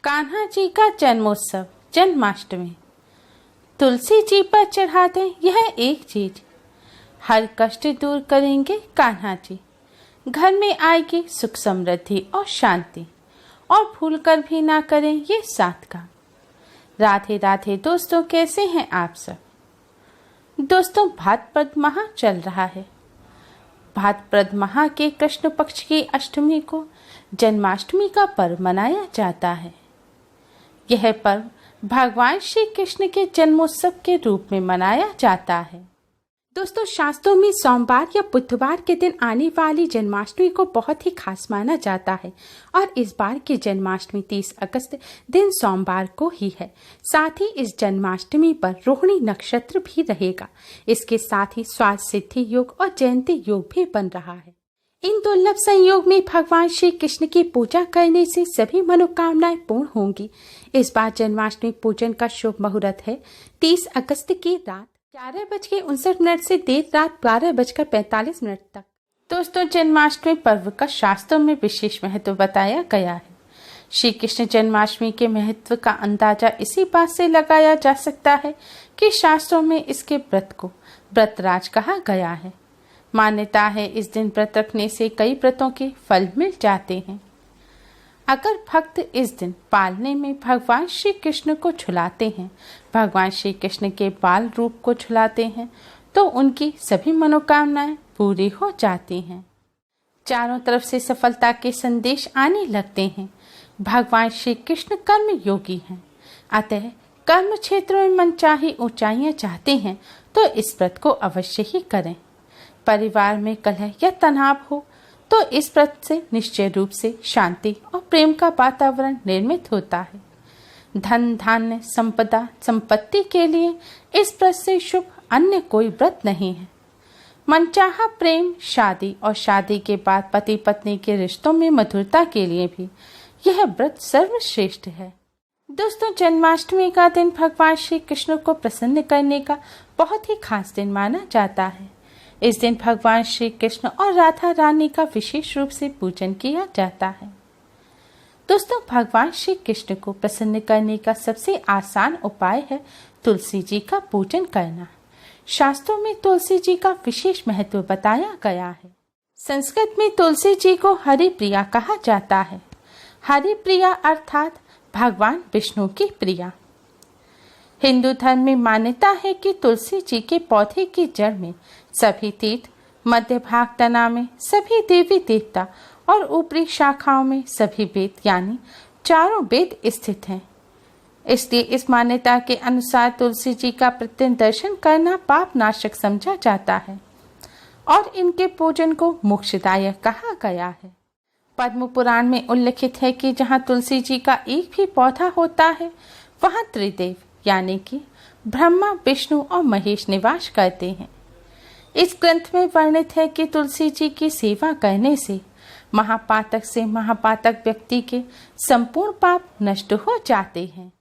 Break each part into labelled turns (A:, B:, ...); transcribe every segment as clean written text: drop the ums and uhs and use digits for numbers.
A: कान्हा जी का जन्मोत्सव जन्माष्टमी। तुलसी जी पर चढ़ा दें यह एक चीज, हर कष्ट दूर करेंगे कान्हा जी। घर में आएगी सुख समृद्धि और शांति, और भूल कर भी ना करें ये साथ का। राधे राधे दोस्तों, कैसे हैं आप सब। दोस्तों, भाद्रपद माह चल रहा है। भाद्रपद माह के कृष्ण पक्ष की अष्टमी को जन्माष्टमी का पर्व मनाया जाता है। यह पर्व भगवान श्री कृष्ण के जन्मोत्सव के रूप में मनाया जाता है। दोस्तों, शास्त्रों में सोमवार या बुधवार के दिन आने वाली जन्माष्टमी को बहुत ही खास माना जाता है, और इस बार की जन्माष्टमी 30 अगस्त दिन सोमवार को ही है। साथ ही इस जन्माष्टमी पर रोहिणी नक्षत्र भी रहेगा। इसके साथ ही स्वास्थ्य सिद्धि योग और जयंती योग भी बन रहा है। इन दुर्लभ संयोग में भगवान श्री कृष्ण की पूजा करने से सभी मनोकामनाएं पूर्ण होंगी। इस बार जन्माष्टमी पूजन का शुभ मुहूर्त है 30 अगस्त की रात 11:59 से देर रात 12:45 तक। दोस्तों, जन्माष्टमी पर्व का शास्त्रों में विशेष महत्व बताया गया है। श्री कृष्ण जन्माष्टमी के महत्व का अंदाजा इसी बात से लगाया जा सकता है कि शास्त्रों में इसके व्रत को व्रतराज कहा गया है। मान्यता है इस दिन व्रत रखने से कई व्रतों के फल मिल जाते हैं। अगर भक्त इस दिन पालने में भगवान श्री कृष्ण को झुलाते हैं, भगवान श्री कृष्ण के बाल रूप को झुलाते हैं, तो उनकी सभी मनोकामनाएं पूरी हो जाती हैं। चारों तरफ से सफलता के संदेश आने लगते हैं। भगवान श्री कृष्ण कर्म योगी हैं, अतः कर्म क्षेत्र में मनचाही ऊंचाइयां चाहते हैं तो इस व्रत को अवश्य ही करें। परिवार में कलह या तनाव हो तो इस व्रत से निश्चय रूप से शांति और प्रेम का वातावरण निर्मित होता है। धन धान्य संपदा संपत्ति के लिए इस व्रत से शुभ अन्य कोई व्रत नहीं है। मनचाहा प्रेम, शादी और शादी के बाद पति पत्नी के रिश्तों में मधुरता के लिए भी यह व्रत सर्वश्रेष्ठ है। दोस्तों, जन्माष्टमी का दिन भगवान श्री कृष्ण को प्रसन्न करने का बहुत ही खास दिन माना जाता है। इस दिन भगवान श्री कृष्ण और राधा रानी का विशेष रूप से पूजन किया जाता है। दोस्तों, भगवान श्री कृष्ण को प्रसन्न करने का सबसे आसान उपाय है तुलसी जी का पूजन करना। शास्त्रों में तुलसी जी का विशेष महत्व बताया गया है। संस्कृत में तुलसी जी को हरि प्रिया कहा जाता है। हरि प्रिया अर्थात भगवान विष्णु की प्रिया। हिंदू धर्म में मान्यता है कि तुलसी जी के पौधे की जड़ में सभी तीर्थ, मध्य भाग तना में सभी देवी देवता और ऊपरी शाखाओं में सभी वेद यानी चारों वेद स्थित हैं। इसलिए इस मान्यता के अनुसार तुलसी जी का प्रतिदिन दर्शन करना पाप नाशक समझा जाता है और इनके पूजन को मोक्षदायक कहा गया है। पद्म पुराण में उल्लिखित है कि जहाँ तुलसी जी का एक भी पौधा होता है वहाँ त्रिदेव यानी कि ब्रह्मा, विष्णु और महेश निवास करते हैं। इस ग्रंथ में वर्णित है कि तुलसी जी की सेवा करने से महापातक से महापातक व्यक्ति के संपूर्ण पाप नष्ट हो जाते हैं।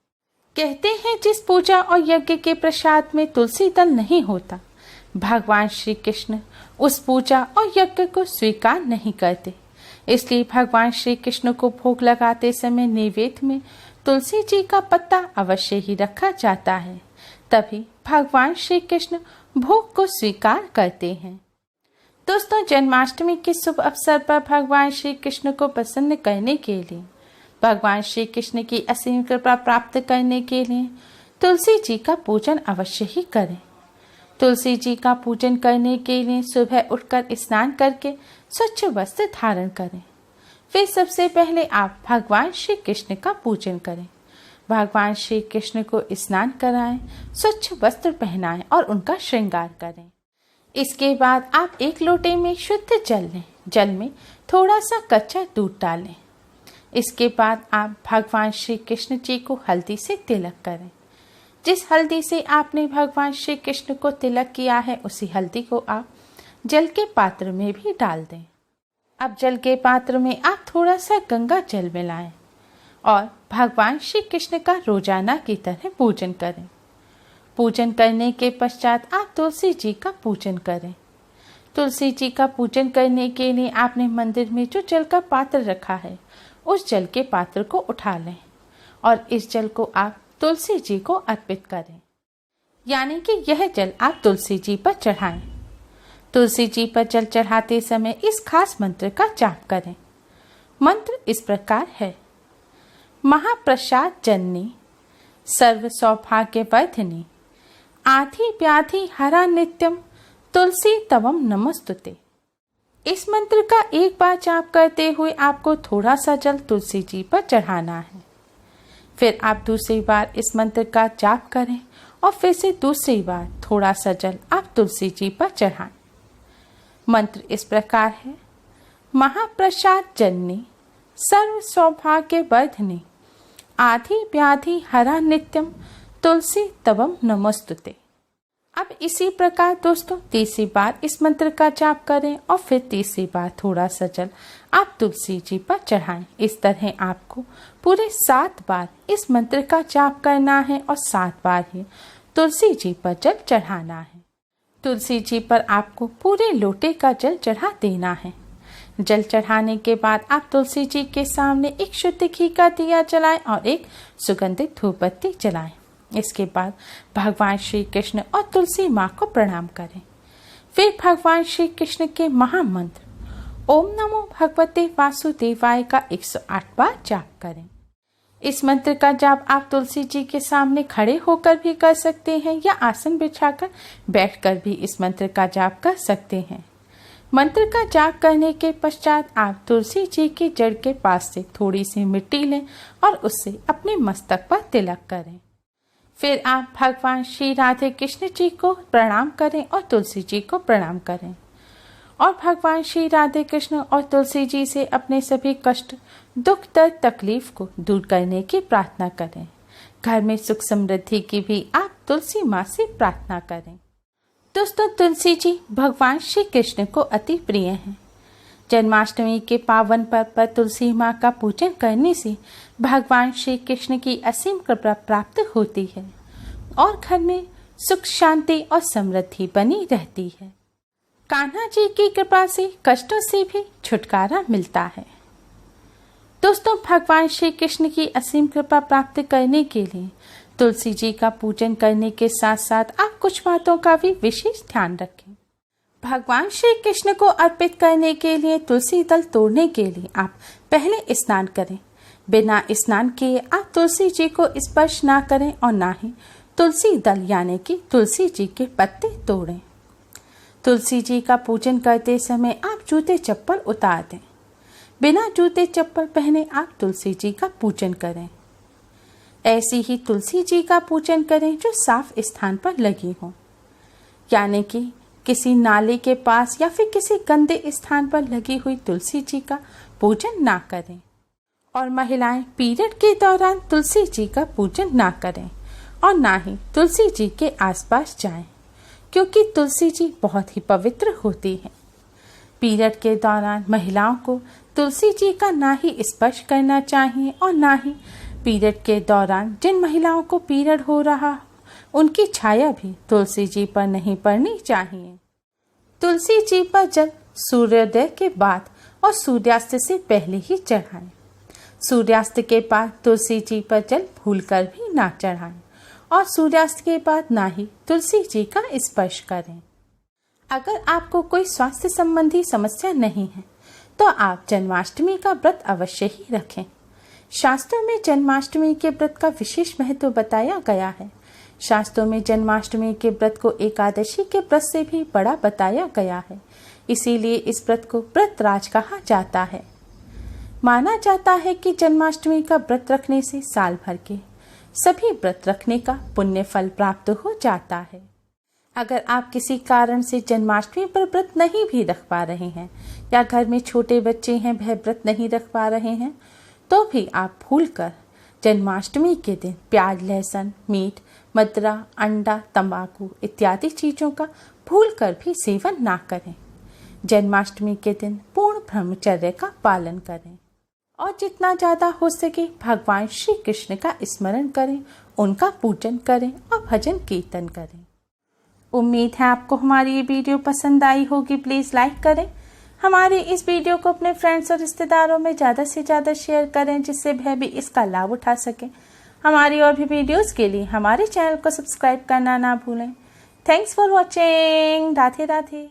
A: कहते हैं जिस पूजा और यज्ञ के प्रसाद में तुलसी दल नहीं होता, भगवान श्री कृष्ण उस पूजा और यज्ञ को स्वीकार नहीं करते। इसलिए भगवान श्री कृष्ण को भोग लगाते समय नैवेद्य में तुलसी जी का पत्ता अवश्य ही रखा जाता है, तभी भगवान श्री कृष्ण भोग को स्वीकार करते हैं। दोस्तों, जन्माष्टमी के शुभ अवसर पर भगवान श्री कृष्ण को प्रसन्न करने के लिए, भगवान श्री कृष्ण की असीम कृपा प्राप्त करने के लिए तुलसी जी का पूजन अवश्य ही करें। तुलसी जी का पूजन करने के लिए सुबह उठकर स्नान करके स्वच्छ वस्त्र धारण करें। फिर सबसे पहले आप भगवान श्री कृष्ण का पूजन करें। भगवान श्री कृष्ण को स्नान कराएं, स्वच्छ वस्त्र पहनाएं और उनका श्रृंगार करें। इसके बाद आप एक लोटे में शुद्ध जल लें। जल में थोड़ा सा कच्चा दूध डालें। इसके बाद आप भगवान श्री कृष्ण जी को हल्दी से तिलक करें। जिस हल्दी से आपने भगवान श्री कृष्ण को तिलक किया है उसी हल्दी को आप जल के पात्र में भी डाल दें। अब जल के पात्र में आप थोड़ा सा गंगा जल मिलाएं और भगवान श्री कृष्ण का रोजाना की तरह पूजन करें। पूजन करने के पश्चात आप तुलसी जी का पूजन करें। तुलसी जी का पूजन करने के लिए आपने मंदिर में जो जल का पात्र रखा है उस जल के पात्र को उठा लें और इस जल को आप तुलसी जी को अर्पित करें, यानी कि यह जल आप तुलसी जी पर चढ़ाएं। तुलसी जी पर जल चढ़ाते समय इस खास मंत्र का जाप करें। मंत्र इस प्रकार है: महाप्रसाद जननी, सर्व सौभाग्य वर्धिनी, आधि व्याधि हरा नित्यम, तुलसी तवम नमस्तुते। इस मंत्र का एक बार जाप करते हुए आपको थोड़ा सा जल तुलसी जी पर चढ़ाना है। फिर आप दूसरी बार इस मंत्र का जाप करें और फिर से दूसरी बार थोड़ा सा जल आप तुलसी जी पर चढ़ाएं। मंत्र इस प्रकार है: महाप्रसाद जननी, सर्व सौभाग्य वर्धिनी, आधि व्याधि हरा नित्यम, तुलसी तवम नमस्तुते। अब इसी प्रकार दोस्तों तीसरी बार इस मंत्र का जाप करें और फिर तीसरी बार थोड़ा सा जल आप तुलसी जी पर चढ़ाएं। इस तरह आपको पूरे 7 बार इस मंत्र का जाप करना है और 7 बार ही तुलसी जी पर जल चढ़ाना है। तुलसी जी पर आपको पूरे लोटे का जल चढ़ा देना है। जल चढ़ाने के बाद आप तुलसी जी के सामने एक शुद्ध घी का दिया जलाएं और एक सुगंधित धूप बत्ती जलाएं। इसके बाद भगवान श्री कृष्ण और तुलसी माँ को प्रणाम करें। फिर भगवान श्री कृष्ण के महामंत्र ओम नमो भगवते वासुदेवाय का 108 बार जाप करें। इस मंत्र का जाप आप तुलसी जी के सामने खड़े होकर भी कर सकते हैं या आसन बिछाकर बैठकर भी इस मंत्र का जाप कर सकते हैं। मंत्र का जाप करने के पश्चात आप तुलसी जी की जड़ के पास से थोड़ी सी मिट्टी लें और उससे अपने मस्तक पर तिलक करें। फिर आप भगवान श्री राधे कृष्ण जी को प्रणाम करें और तुलसी जी को प्रणाम करें और भगवान श्री राधे कृष्ण और तुलसी जी से अपने सभी कष्ट, दुख, दर्द, तकलीफ को दूर करने की प्रार्थना करें। घर में सुख समृद्धि की भी आप तुलसी माँ से प्रार्थना करें। दोस्तों तुलसी जी भगवान श्री कृष्ण को अति प्रिय हैं। जन्माष्टमी के पावन पर्व पर तुलसी माँ का पूजन करने से भगवान श्री कृष्ण की असीम कृपा प्राप्त होती है और घर में सुख, शांति और समृद्धि बनी रहती है। कान्हा जी की कृपा से कष्टों से भी छुटकारा मिलता है। दोस्तों भगवान श्री कृष्ण की असीम कृपा प्राप्त करने के लिए तुलसी जी का पूजन करने के साथ साथ आप कुछ बातों का भी विशेष ध्यान रखें। भगवान श्री कृष्ण को अर्पित करने के लिए तुलसी दल तोड़ने के लिए आप पहले स्नान करें। बिना स्नान किए आप तुलसी जी को स्पर्श ना करें और ना ही तुलसी दल यानी कि तुलसी जी के पत्ते तोड़ें। तुलसी जी का पूजन करते समय आप जूते चप्पल उतार दें। बिना जूते चप्पल पहने आप तुलसी जी का पूजन करें। ऐसी ही तुलसी जी का पूजन करें जो साफ स्थान पर लगी हो, यानी कि किसी नाले के पास या फिर किसी गंदे स्थान पर लगी हुई तुलसी जी का पूजन ना करें। और महिलाएं पीरियड के दौरान तुलसी जी का पूजन ना करें और ना ही तुलसी जी के आसपास जाएं, क्योंकि तुलसी जी बहुत ही पवित्र होती है। पीरियड के दौरान महिलाओं को तुलसी जी का ना ही स्पर्श करना चाहिए और ना ही पीरियड के दौरान जिन महिलाओं को पीरियड हो रहा उनकी छाया भी तुलसी जी पर नहीं पड़नी चाहिए। तुलसी जी पर जल सूर्योदय के बाद और सूर्यास्त से पहले ही चढ़ाएं। सूर्यास्त के बाद तुलसी जी पर जल भूलकर भी ना चढ़ाएं और सूर्यास्त के बाद ना ही तुलसी जी का स्पर्श करें। अगर आपको कोई स्वास्थ्य संबंधी समस्या नहीं है तो आप जन्माष्टमी का व्रत अवश्य ही रखें। शास्त्रों में जन्माष्टमी के व्रत का विशेष महत्व बताया गया है। शास्त्रों में जन्माष्टमी के व्रत को एकादशी के व्रत से भी बड़ा बताया गया है, इसीलिए इस व्रत को व्रतराज कहा जाता है। माना जाता है कि जन्माष्टमी का व्रत रखने से साल भर के सभी व्रत रखने का पुण्य फल प्राप्त हो जाता है। अगर आप किसी कारण से जन्माष्टमी पर व्रत नहीं भी रख पा रहे हैं या घर में छोटे बच्चे हैं वह व्रत नहीं रख पा रहे हैं तो भी आप भूलकर जन्माष्टमी के दिन प्याज, लहसुन, मीट, मदिरा, अंडा, तंबाकू इत्यादि चीज़ों का भूलकर भी सेवन ना करें। जन्माष्टमी के दिन पूर्ण ब्रह्मचर्य का पालन करें और जितना ज़्यादा हो सके भगवान श्री कृष्ण का स्मरण करें, उनका पूजन करें और भजन कीर्तन करें। उम्मीद है आपको हमारी ये वीडियो पसंद आई होगी। प्लीज़ लाइक करें, हमारी इस वीडियो को अपने फ्रेंड्स और रिश्तेदारों में ज़्यादा से ज़्यादा शेयर करें, जिससे वह भी इसका लाभ उठा सकें। हमारी और भी वीडियोस के लिए हमारे चैनल को सब्सक्राइब करना ना भूलें। Thanks for watching. Radhe Radhe.